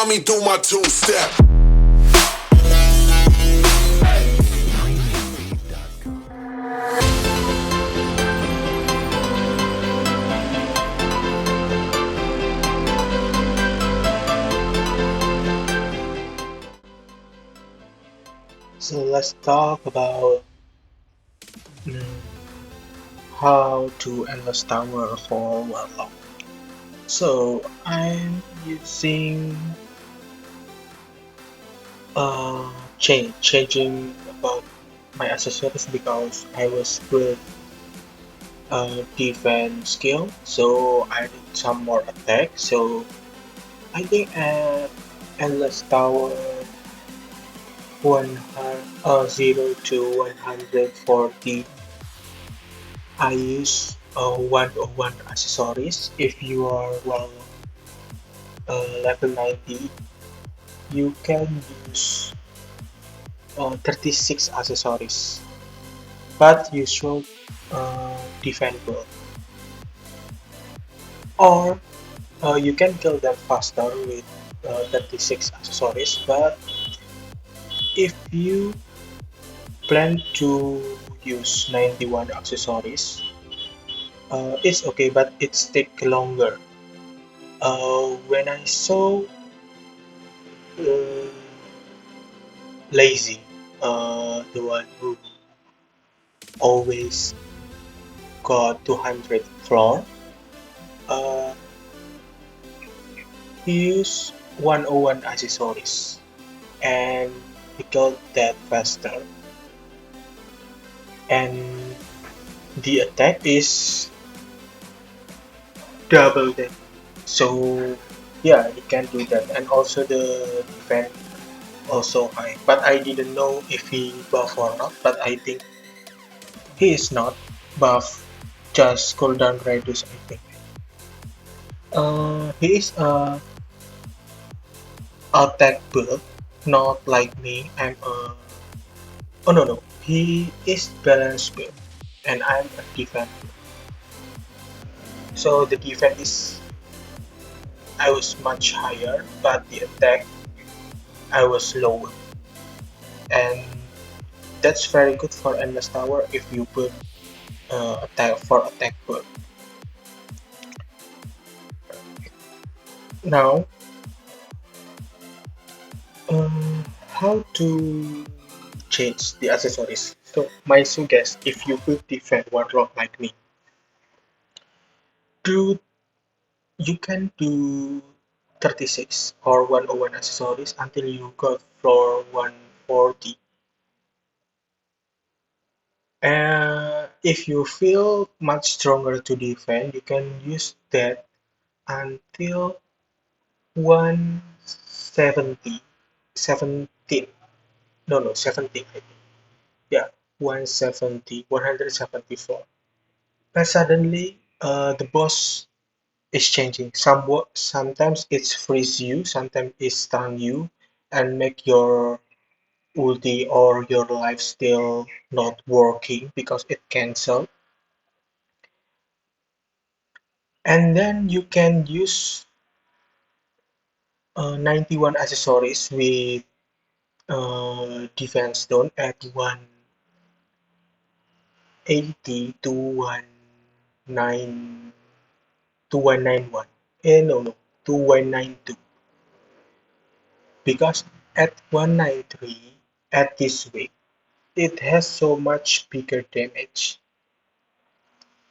me do my two-step. So let's talk about mm, how to enlist tower for Warlock. So I'm using changing about my accessories because I was with defense skill, so I need some more attack. So I think at endless tower 0 to 140 I use 101 accessories. If you are level 90, you can use 36 accessories, but you should defend well. Or you can kill them faster with 36 accessories, but if you plan to use 91 accessories, it's okay, but it's take longer. When I saw uh, lazy, the one who always got 200 floor, uh, he used 101 accessories and he got that faster. And the attack is double that. So yeah, he can do that. And also the defense also high. But I didn't know if he buff or not. But I think he is not buff. Just cooldown reduce, I think. He is attack build, not like me. Oh no no. He is balance build, and I'm a defense build. So the defense is I was much higher, but the attack I was lower, and that's very good for endless tower if you put attack for attack build. Now, how to change the accessories? So my suggest if you could defend Warlock like me, do you can do 36 or 101 accessories until you got floor 140. If you feel much stronger to defend, you can use that until 170, 17. No, no, 17, I think. Yeah, 170, 174. But suddenly, the boss is changing. Sometimes it's freeze you, sometimes it stun you, and make your ulti or your life still not working because it cancelled. And then you can use 91 accessories with defense zone at 180 to 191. No, no, to 192. Because at 193, at this week, it has so much bigger damage.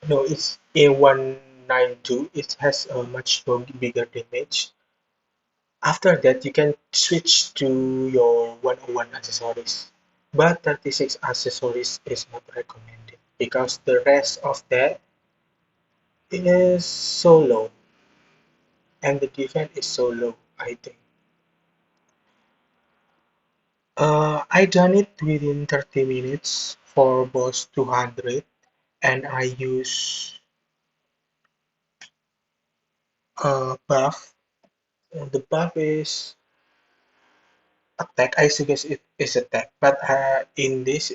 No, it's a 192. It has a much more bigger damage. After that, you can switch to your 101 accessories. But 36 accessories is not recommended because the rest of that is so low and the defense is so low, I think. I done it within 30 minutes for boss 200 and I use buff. The buff is attack. I suggest it is attack, but in this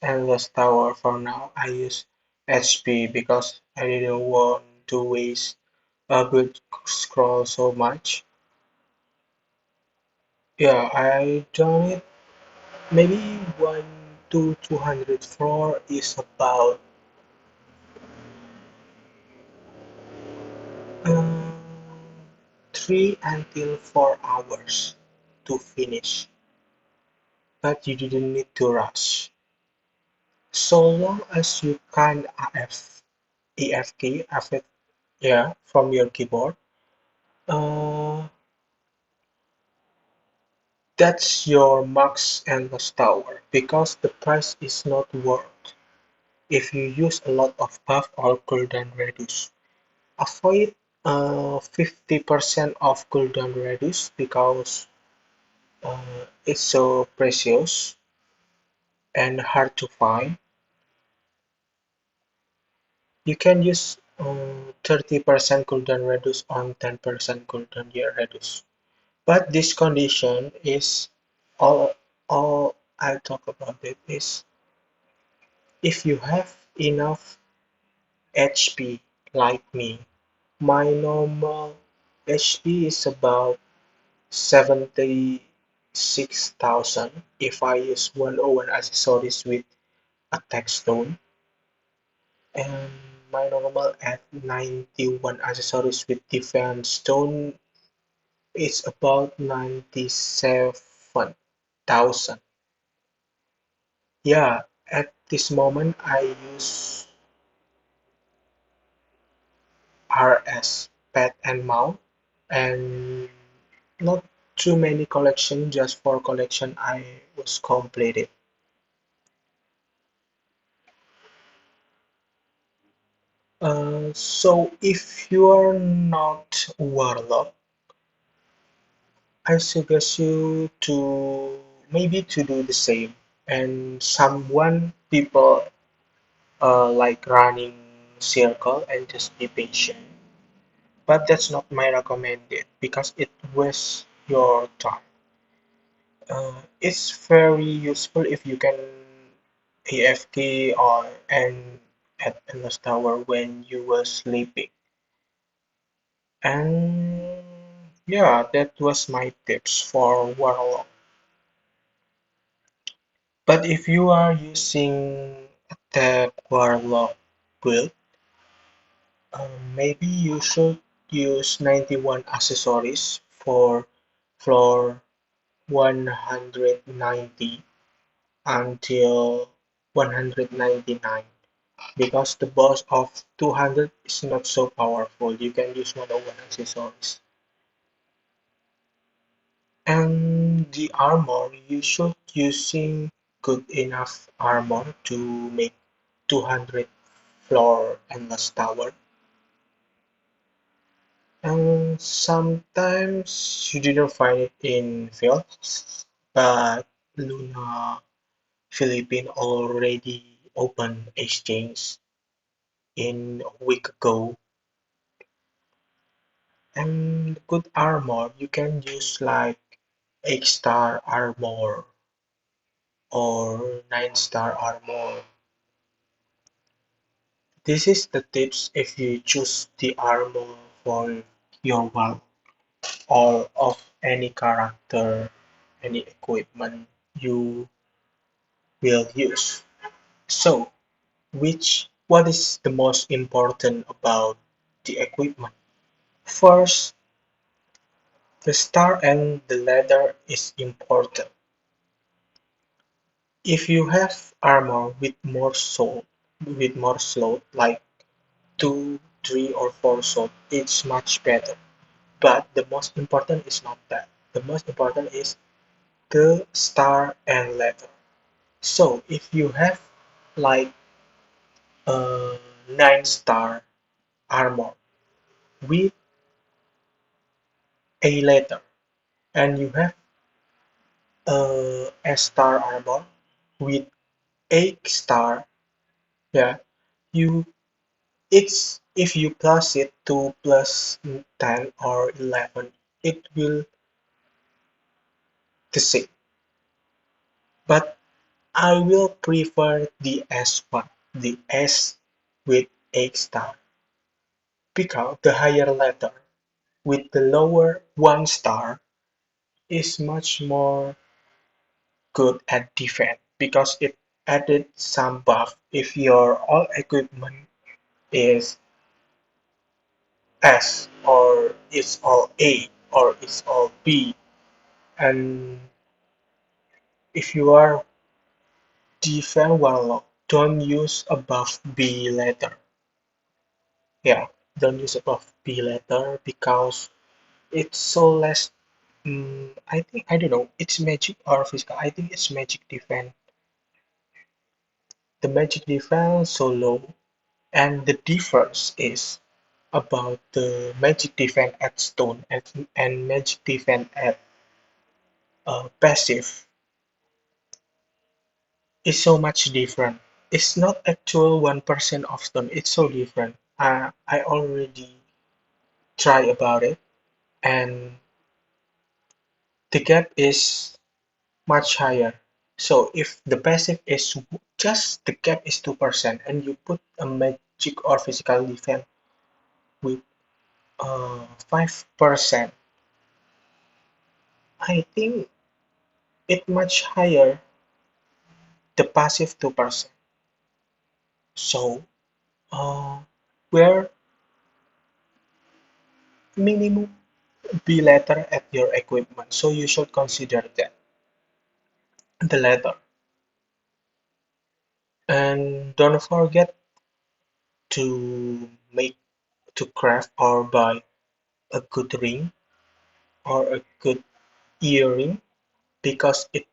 endless tower for now, I use HP because I didn't want to waste a good scroll so much. Yeah, I done it. Maybe 1 to 200 floor is about um, 3 until 4 hours to finish, but you didn't need to rush. So long as you can EF key, yeah, from your keyboard, uh, that's your max endless tower because the price is not worth if you use a lot of buff or cooldown reduce. Avoid 50% of cooldown reduce because it's so precious and hard to find. You can use 30% cooldown reduce on 10% cooldown year reduce. But this condition is all all I talk about it is if you have enough HP like me. My normal HP is about 76,000 if I use 101 accessories with attack stone, and my normal at 91 accessories with defense stone is about 97,000. Yeah, at this moment I use RS pet and mount, and not too many collection, just for collection I was completed. So if you are not Warlock, I suggest you to maybe to do the same. And someone people like running circle and just be patient. But that's not my recommended because it wastes your time. It's very useful if you can AFK or and at Endless Tower when you were sleeping. And yeah, that was my tips for Warlock. But if you are using the Warlock build, maybe you should use 91 accessories for floor 190 until 199 because the boss of 200 is not so powerful. You can use 101 accessories. And the armor, you should using good enough armor to make 200 floor endless tower. And sometimes you didn't find it in fields, but Luna Philippine already opened exchange in a week ago. And good armor, you can use like 8-star armor or 9-star armor. This is the tips if you choose the armor for your world or of any character, any equipment you will use. So, what is the most important about the equipment? First, the star and the ladder is important. If you have armor with more slot, like 2, 3 or 4 slot, it's much better. But the most important is not that. The most important is the star and ladder. So if you have like a 9-star armor with a ladder and you have a star armor with 8-star, yeah, you it's if you plus it to plus 10 or 11, it will the same. But I will prefer the S1, the S with 8-star, because the higher letter with the lower 1-star is much more good at defense because it added some buff if your all equipment is S or is all A or is all B, and if you are defense Warlock, don't use above B letter. Yeah, don't use above B letter because it's so less. I think I don't know. It's magic or physical. I think it's magic defense. The magic defense so low, and the difference is about the magic defense at stone and magic defense at passive is so much different. It's not actual 1% of stone. It's so different. I already try about it, and the gap is much higher. So if the passive is just the gap is 2% and you put a magic or physical defense with 5%, I think it much higher the passive 2%. So uh, where minimum be letter at your equipment. So you should consider that the letter. And don't forget to make to craft or buy a good ring or a good earring because it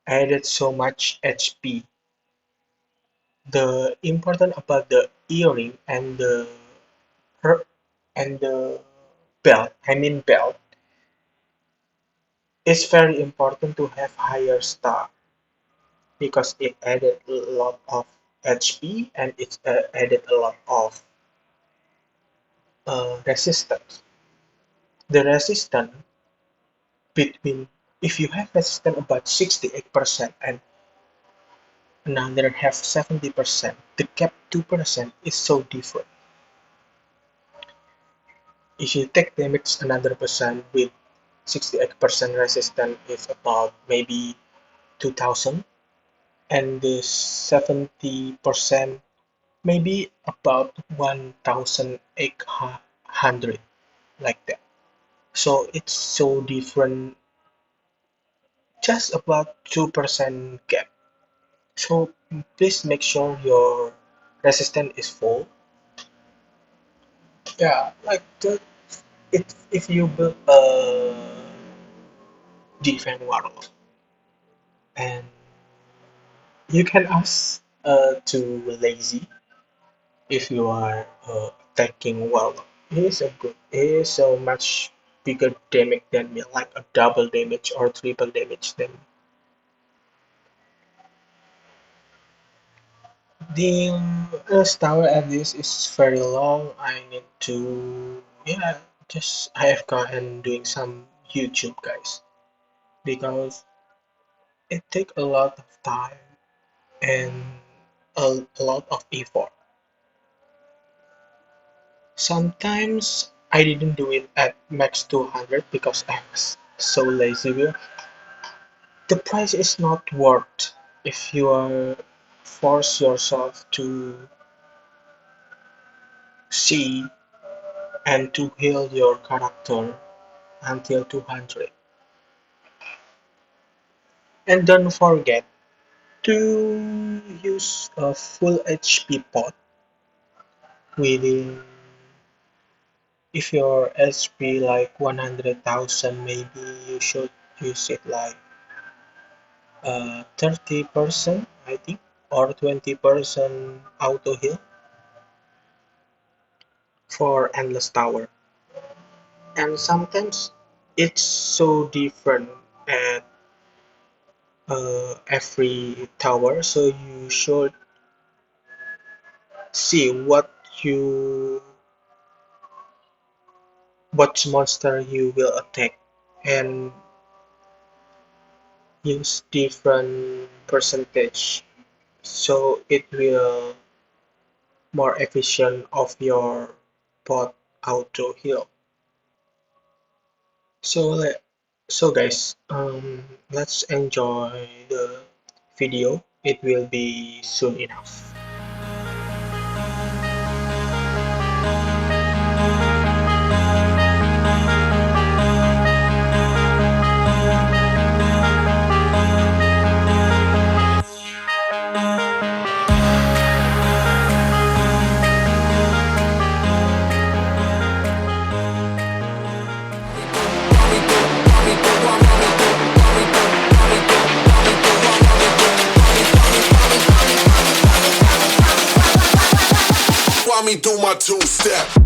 added so much HP. The important about the earring and the belt, I mean belt, is very important to have higher star because it added a lot of HP and it added a lot of resistance. The resistance between if you have resistance about 68% and another have 70%, the gap 2% is so different. If you take damage another percent with 68% resistance is about maybe 2000 and the 70% maybe about 1800 like that. So it's so different, just about 2% gap. So please make sure your resistance is full. Yeah, like if you build a defense warlock and you can ask to lazy if you are attacking warlock. He is a good. He is so much bigger damage than me, like a double damage or triple damage than me. The tower at this is very long. I need to, yeah, just I have gone and doing some YouTube guys because it take a lot of time and a lot of effort. Sometimes I didn't do it at max 200 because I was so lazy. The price is not worth if you are force yourself to see and to heal your character until 200. And don't forget to use a full HP pot within if your HP like 100,000 maybe you should use it like 30% I think or 20% auto heal for endless tower. And sometimes it's so different at every tower, so you should see what monster you will attack and use different percentage so it will more efficient of your bot auto heal. So So guys, let's enjoy the video. It will be soon enough. While me do my two-step.